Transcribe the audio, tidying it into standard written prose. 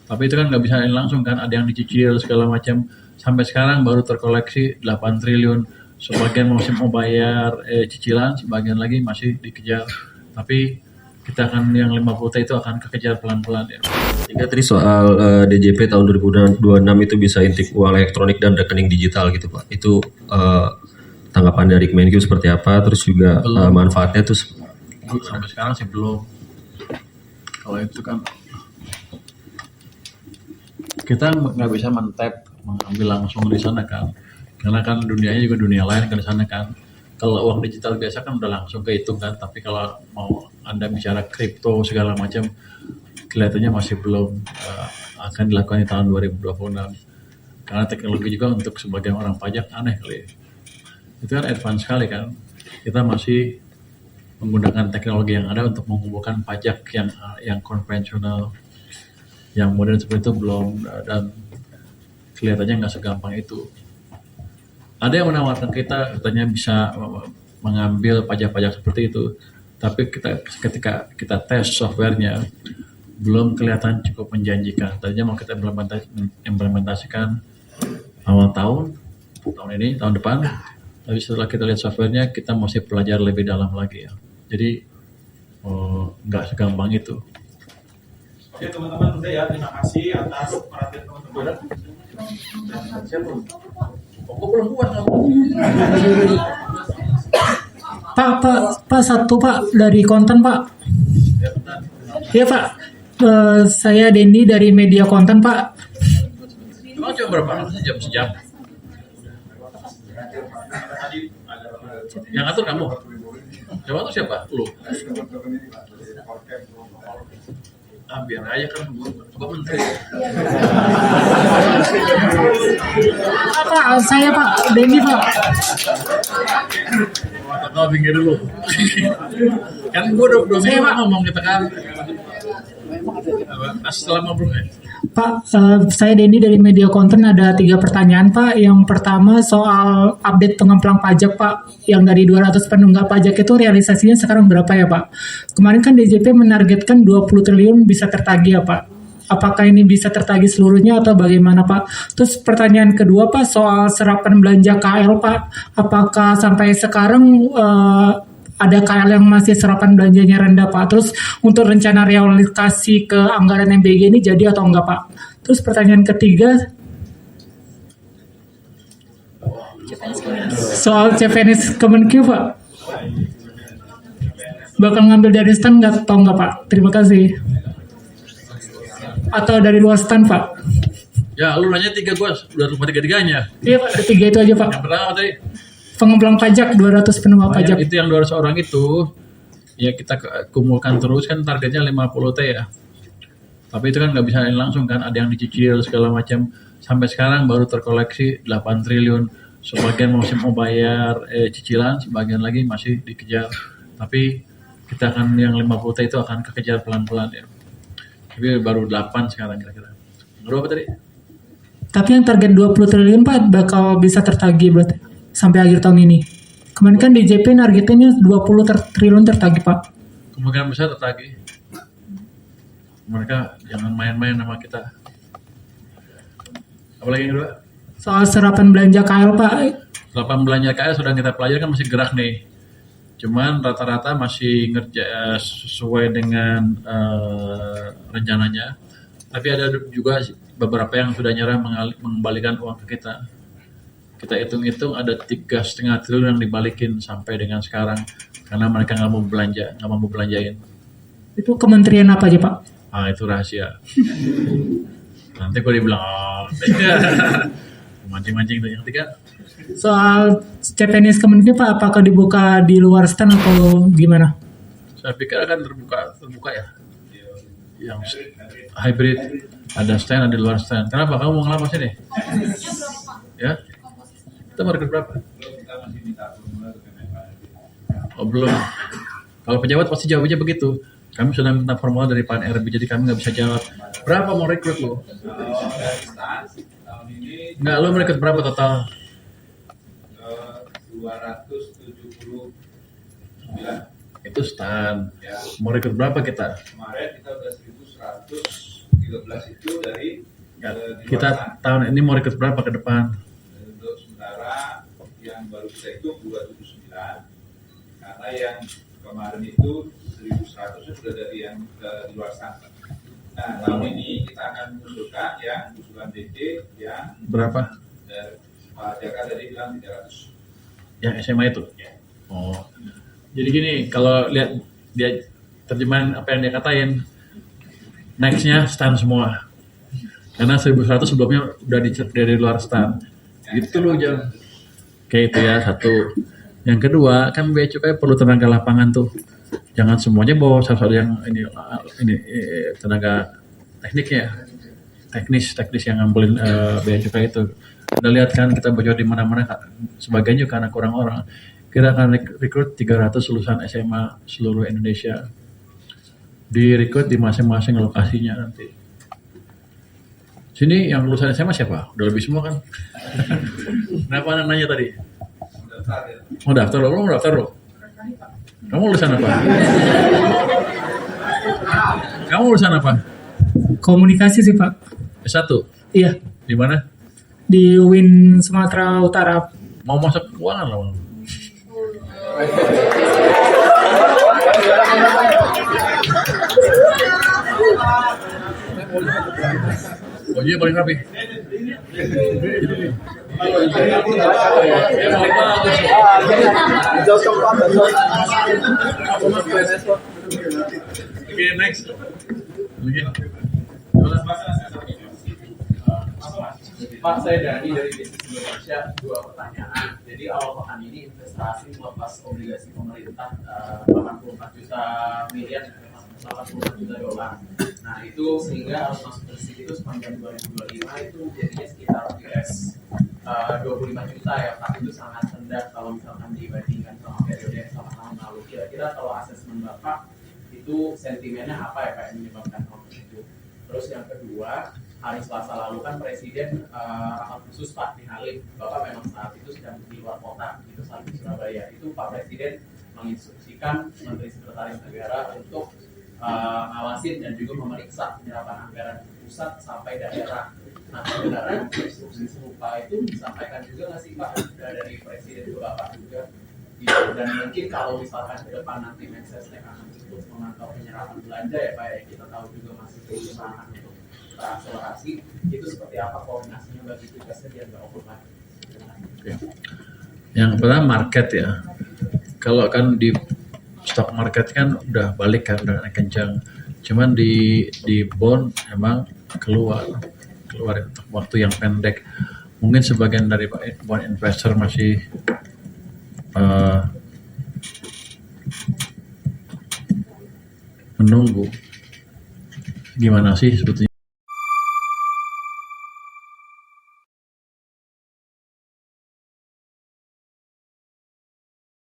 Tapi itu kan nggak bisa langsung kan, ada yang dicicil segala macam. Sampai sekarang baru terkoleksi 8 triliun. Sebagian masih mau bayar cicilan, sebagian lagi masih dikejar. Tapi kita akan yang 50 T itu akan kekejar pelan-pelan ya. Hingga tadi soal DJP tahun 2026 itu bisa intip uang elektronik dan rekening digital gitu Pak. Itu tanggapan dari Kemenkyu seperti apa? Terus juga manfaatnya tuh sampai sekarang sih belum. Kalau itu kan kita nggak bisa men-tap mengambil langsung di sana kan, karena kan dunianya juga dunia lain kan di sana kan. Kalau uang digital biasa kan udah langsung kehitung kan, tapi kalau mau Anda bicara kripto segala macam kelihatannya masih belum akan dilakukan di tahun 2026, karena teknologi juga untuk sebagian orang pajak aneh kali. Itu kan advance sekali kan, kita masih menggunakan teknologi yang ada untuk mengumpulkan pajak yang konvensional, yang modern seperti itu belum, dan kelihatannya nggak segampang itu. Ada yang menawarkan kita katanya bisa mengambil pajak-pajak seperti itu, tapi ketika kita tes softwarenya belum kelihatan cukup menjanjikan. Tadinya mau kita implementasikan awal tahun ini, tahun depan, tapi setelah kita lihat softwarenya kita mesti pelajari lebih dalam lagi ya. Jadi nggak segampang itu. Oke teman-teman, udah ya, terima kasih atas perhatian teman-teman. Pak, satu Pak dari konten Pak. Iya Pak, saya Dendi dari media konten Pak. Emang cuma berapa? Sejam? Yang atur kamu? Yang atur siapa? Lu? Biar aja kan Bapak Menteri. Pak, saya Pak, Dendi Pak. Kau pinggir dulu. Kan gue udah ngomong kita kan. Assalamualaikum. Pak, saya Dendi dari media konten, ada 3 pertanyaan Pak. Yang pertama soal update pengemplang pajak Pak. Yang dari 200 penunggak pajak itu realisasinya sekarang berapa ya Pak? Kemarin kan DJP menargetkan 20 triliun bisa tertagih ya Pak. Apakah ini bisa tertagih seluruhnya atau bagaimana Pak? Terus pertanyaan kedua Pak soal serapan belanja KL Pak. Apakah sampai sekarang ada KL yang masih serapan belanjanya rendah Pak? Terus untuk rencana realokasi ke anggaran MBG ini jadi atau enggak Pak? Terus pertanyaan ketiga soal CPNS Kemenkyu Pak, bakal ngambil dari stan nggak atau enggak Pak? Terima kasih. Atau dari luar stan Pak? Ya lu nanya 3, gue udah lupa 3-3-nya. Iya Pak, 3 itu aja Pak. Yang pertama tadi Pengemplang pajak 200 penunggak pajak. Itu yang 200 orang itu ya kita kumpulkan terus kan, targetnya 50 T ya. Tapi itu kan nggak bisa langsung kan, ada yang dicicil segala macam. Sampai sekarang baru terkoleksi 8 triliun. Sebagian masih mau bayar cicilan, sebagian lagi masih dikejar. Tapi kita akan yang 50 T itu akan kekejar pelan-pelan ya. Tapi baru 8 sekarang kira-kira. Berapa tadi? Tapi yang target 20 triliun Pak bakal bisa tertagih berarti sampai akhir tahun ini. Kemarin kan DJP targetnya 20 triliun tertagih Pak. Kemungkinan besar tertagih. Mereka jangan main-main sama kita. Apalagi yang kedua? Soal serapan belanja KL Pak. Serapan belanja KL sudah kita pelajari kan, masih gerak nih. Cuman rata-rata masih sesuai dengan rencananya. Tapi ada juga beberapa yang sudah nyerah mengembalikan uang ke kita. Kita hitung-hitung ada 3,5 triliun yang dibalikin sampai dengan sekarang karena mereka nggak mau belanjain. Itu kementerian apa aja Pak? Itu rahasia. Nanti kalau dibilang mancing-mancing. Yang 3 soal CPNS Kemenkyu Pak, apakah dibuka di luar stand atau gimana? saya pikir akan terbuka ya, yang hybrid, ada stand, ada di luar stand. Kenapa kamu mau ngelamar sini? Ya, kita market berapa? Oh belum. Kalau pejabat pasti jawabnya begitu. Kami sudah minta formulir dari Pak RB, jadi kami nggak bisa jawab. Berapa mau rekrut lo? Nggak, lo merekrut berapa total? 279. Itu stand. Mau rekrut berapa kita? Kemarin kita udah 1130. 13 itu dari Ya, di luar kita sana. tahun ini mau rekrut berapa ke depan? Untuk sementara yang baru kita itu 279, karena yang kemarin itu 1100 sudah dari yang di luar sana. Nah, tahun ini kita akan mengusulkan yang usulan DP yang Berapa? dari Pak Jaka tadi bilang 300. Yang SMA itu? Ya. Oh, jadi gini, kalau lihat dia terjemahan apa yang dia katain, nextnya stand semua. Karena 1100 sebelumnya udah dari luar stand. Gitu loh jangan. Oke itu ya satu. Yang kedua kan bea cukai perlu tenaga lapangan tuh. Jangan semuanya bawa satu yang ini tenaga tekniknya, teknis yang ngambilin bea cukai itu. Kita lihat kan kita bocor di mana-mana, sebagian juga karena kurang orang. Kita akan rekrut 300 lulusan SMA seluruh Indonesia. Direkrut di masing-masing lokasinya nanti. Sini yang lulusan SMA siapa? Udah lebih semua kan? Kenapa anak nanya tadi? Mau daftar lo? Lo mau daftar lo? Kamu lulusan apa? Kamu lulusan apa? Komunikasi sih Pak. S1? Iya, Di mana? di UIN Sumatera Utara. Mau masuk keuangan lo? Bajunya paling rapi. Oke, next. Lagi. Pak, saya Dani dari Bisnis Indonesia. Dua pertanyaan. Jadi awal pekan ini investasi melepas obligasi pemerintah 84 juta miliar, 84 juta dolar. Nah itu sehingga harus masuk ke situ sepanjang 2025 itu jadinya sekitar US 25 juta ya Pak. Itu sangat rendah kalau misalkan dibandingkan sama periode yang sama tahun lalu. Kira-kira kalau asesmen Bapak itu sentimennya apa ya Pak yang menyebabkan hal itu? Terus yang kedua, hari Selasa lalu kan Presiden rapat khusus Pak di Halim. Bapak memang saat itu sedang di luar kota, gitu saat di Surabaya. Itu Pak Presiden menginstruksikan Menteri Sekretaris Negara untuk ngawasin dan juga memeriksa penyerapan anggaran pusat sampai daerah. Nah, sebenarnya instruksi serupa itu disampaikan juga nggak sih Pak dari Presiden ke Bapak juga? Gitu. Dan mungkin kalau misalkan ke depan nanti Mensesnek akan terus memantau penyerapan belanja ya Pak ya, kita tahu juga masih kesusahan untuk akselerasi, itu seperti apa koordinasinya bagi tugasnya biar nggak overlap? Yang pertama market ya. Kalau kan di stock market kan udah balik kan, udah naik kencang. Cuman di bond emang keluar untuk waktu yang pendek. Mungkin sebagian dari bond investor masih menunggu gimana sih sebetulnya